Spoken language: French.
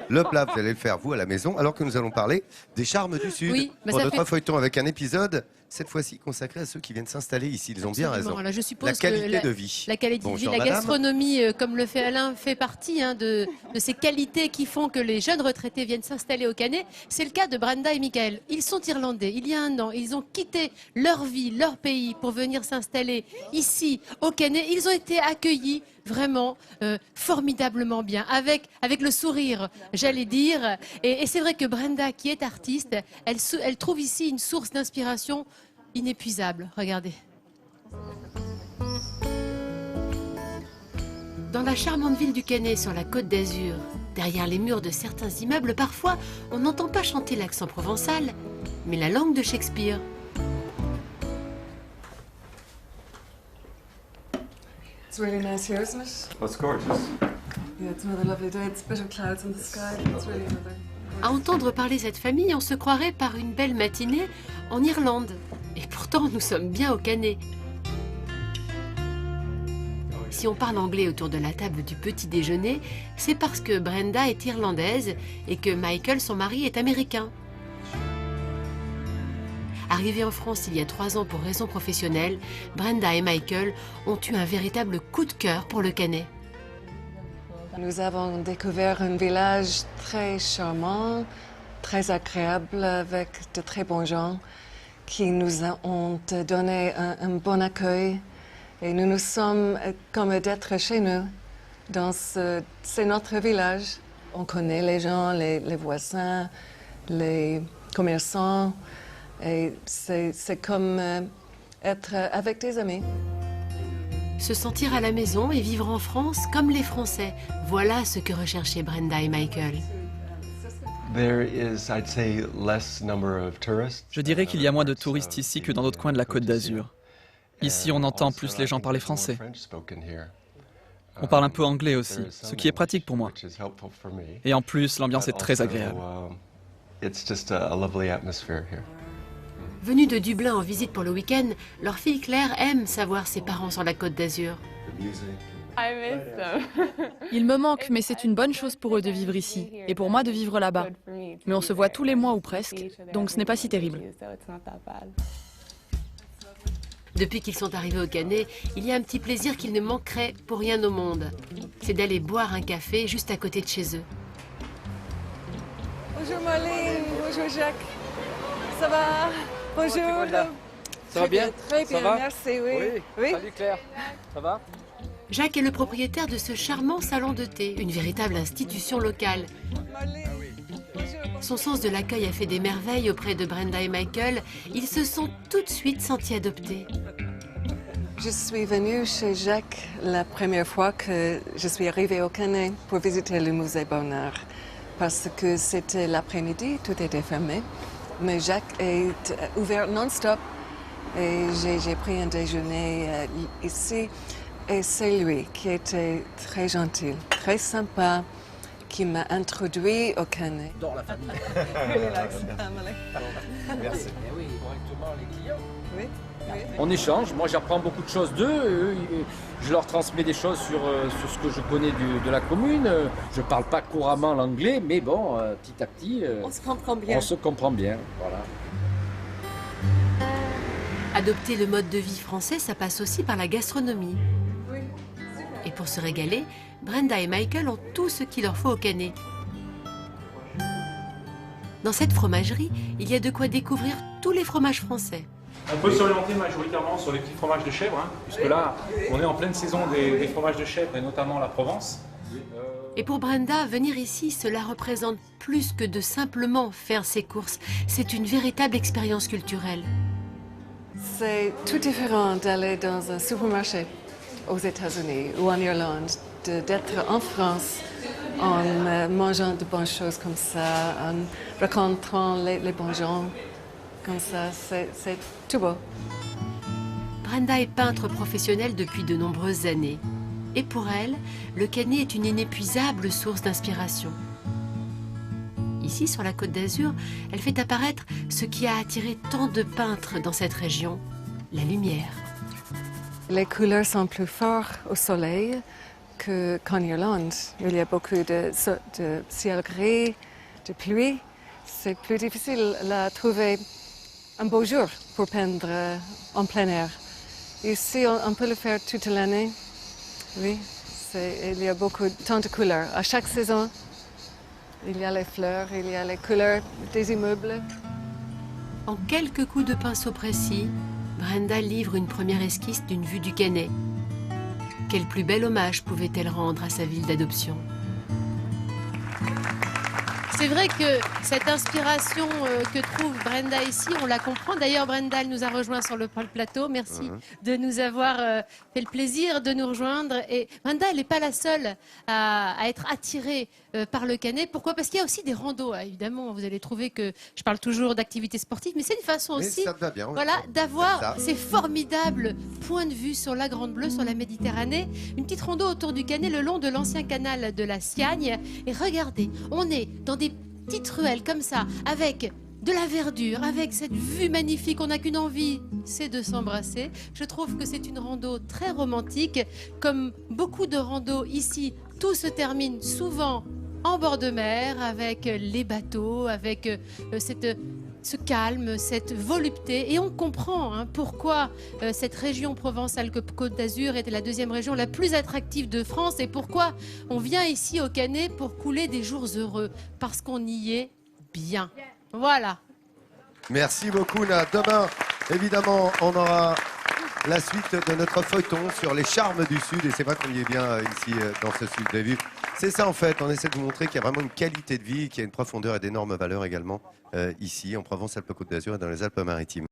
Le plat, vous allez le faire vous à la maison, alors que nous allons parler des charmes du Sud. Oui, bah pour ça notre fait- feuilleton avec un épisode, cette fois-ci consacré à ceux qui viennent s'installer ici. Ils ont bien Absolument. raison. Là, je suppose La que qualité de vie. La qualité de vie, Bonjour, la madame. gastronomie, comme le fait Alain, fait partie de ces qualités qui font que les jeunes retraités viennent s'installer au Canet. C'est le cas de Brenda et Michael. Ils sont irlandais. Il y a 1 an, ils ont quitté leur vie, leur pays pour venir s'installer ici au Canet. Ils ont été accueillis vraiment formidablement bien, avec le sourire, j'allais dire. Et c'est vrai que Brenda, qui est artiste, elle trouve ici une source d'inspiration inépuisable. Regardez. Dans la charmante ville du Canet, sur la Côte d'Azur, derrière les murs de certains immeubles, parfois, on n'entend pas chanter l'accent provençal, mais la langue de Shakespeare. It's really nice here, isn't it? Well, it's gorgeous. Yeah, it's another lovely day. It's a bit of clouds in the sky. It's really another... À entendre parler cette famille, on se croirait par une belle matinée en Irlande. Et pourtant, nous sommes bien au Canet. Si on parle anglais autour de la table du petit déjeuner, c'est parce que Brenda est irlandaise et que Michael, son mari, est américain. Arrivés en France il y a 3 ans pour raisons professionnelles, Brenda et Michael ont eu un véritable coup de cœur pour le Canet. Nous avons découvert un village très charmant, très agréable, avec de très bons gens qui nous ont donné un bon accueil. Et nous nous sommes comme d'être chez nous. C'est notre village. On connaît les gens, les voisins, les commerçants. Et c'est comme être avec des amis. Se sentir à la maison et vivre en France comme les Français, voilà ce que recherchaient Brenda et Michael. Je dirais qu'il y a moins de touristes ici que dans d'autres coins de la Côte d'Azur. Ici, on entend plus les gens parler français. On parle un peu anglais aussi, ce qui est pratique pour moi. Et en plus, l'ambiance est très agréable. Venus de Dublin en visite pour le week-end, leur fille Claire aime savoir ses parents sur la Côte d'Azur. Ils me manquent, mais c'est une bonne chose pour eux de vivre ici, et pour moi de vivre là-bas. Mais on se voit tous les mois ou presque, donc ce n'est pas si terrible. Depuis qu'ils sont arrivés au Canet, il y a un petit plaisir qu'ils ne manqueraient pour rien au monde. C'est d'aller boire un café juste à côté de chez eux. Bonjour Marlene, bonjour Jacques. Ça va? Bonjour. Ça va bien? Très bien, Ça va? merci, oui. Salut Claire, ça va? Jacques est le propriétaire de ce charmant salon de thé, une véritable institution locale. Son sens de l'accueil a fait des merveilles auprès de Brenda et Michael. Ils se sont tout de suite sentis adoptés. Je suis venue chez Jacques la première fois que je suis arrivée au Canet pour visiter le musée Bonnard. Parce que c'était l'après-midi, tout était fermé. Mais Jacques est ouvert non-stop. Et j'ai pris un déjeuner ici. Et c'est lui qui était très gentil, très sympa, qui m'a introduit au Canet. Dans la famille. Merci. Eh oui, correctement les clients. Oui. On échange, moi j'apprends beaucoup de choses d'eux, je leur transmets des choses sur ce que je connais de la commune. Je ne parle pas couramment l'anglais, mais bon, petit à petit, On se comprend bien. on se comprend bien. Voilà. Adopter le mode de vie français, ça passe aussi par la gastronomie. Et pour se régaler, Brenda et Michael ont tout ce qu'il leur faut au Canet. Dans cette fromagerie, il y a de quoi découvrir tous les fromages français. On peut s'orienter majoritairement sur les petits fromages de chèvre, puisque là, on est en pleine saison des fromages de chèvre, et notamment la Provence. Et pour Brenda, venir ici, cela représente plus que de simplement faire ses courses. C'est une véritable expérience culturelle. C'est tout différent d'aller dans un supermarché aux États-Unis ou en Irlande, d'être en France en mangeant de bonnes choses comme ça, en rencontrant les bons gens comme ça. C'est tout beau. Brenda est peintre professionnelle depuis de nombreuses années. Et pour elle, le Canet est une inépuisable source d'inspiration. Ici, sur la Côte d'Azur, elle fait apparaître ce qui a attiré tant de peintres dans cette région, la lumière. Les couleurs sont plus fortes au soleil, qu'en Irlande. Il y a beaucoup de ciel gris, de pluie. C'est plus difficile à trouver un beau jour pour peindre en plein air. Ici, on peut le faire toute l'année. Oui, il y a tant de couleurs. À chaque saison, il y a les fleurs, il y a les couleurs des immeubles. En quelques coups de pinceau précis, Brenda livre une première esquisse d'une vue du Canet. Quel plus bel hommage pouvait-elle rendre à sa ville d'adoption? C'est vrai que cette inspiration que trouve Brenda ici, on la comprend. D'ailleurs, Brenda, elle nous a rejoint sur le plateau. Merci de nous avoir fait le plaisir de nous rejoindre. Et Brenda, elle n'est pas la seule à être attirée par le Canet. Pourquoi? Parce qu'il y a aussi des randos. Évidemment, vous allez trouver que je parle toujours d'activités sportives, mais c'est une façon aussi d'avoir ces formidables points de vue sur la Grande Bleue, sur la Méditerranée. Une petite rando autour du Canet, le long de l'ancien canal de la Siagne. Et regardez, on est dans des petites ruelles comme ça, avec de la verdure, avec cette vue magnifique, on n'a qu'une envie, c'est de s'embrasser. Je trouve que c'est une rando très romantique. Comme beaucoup de randos ici, tout se termine souvent en bord de mer, avec les bateaux, avec ce calme, cette volupté. Et on comprend pourquoi cette région Provence-Alpes-Côte d'Azur était la deuxième région la plus attractive de France et pourquoi on vient ici au Canet pour couler des jours heureux. Parce qu'on y est bien. Voilà. Merci beaucoup, Nat. Demain, évidemment, on aura la suite de notre feuilleton sur les charmes du Sud. Et c'est vrai qu'on y est bien ici dans ce Sud. Vous avez vu, c'est ça en fait. On essaie de vous montrer qu'il y a vraiment une qualité de vie, qu'il y a une profondeur et d'énormes valeurs également ici en Provence-Alpes-Côte d'Azur et dans les Alpes-Maritimes.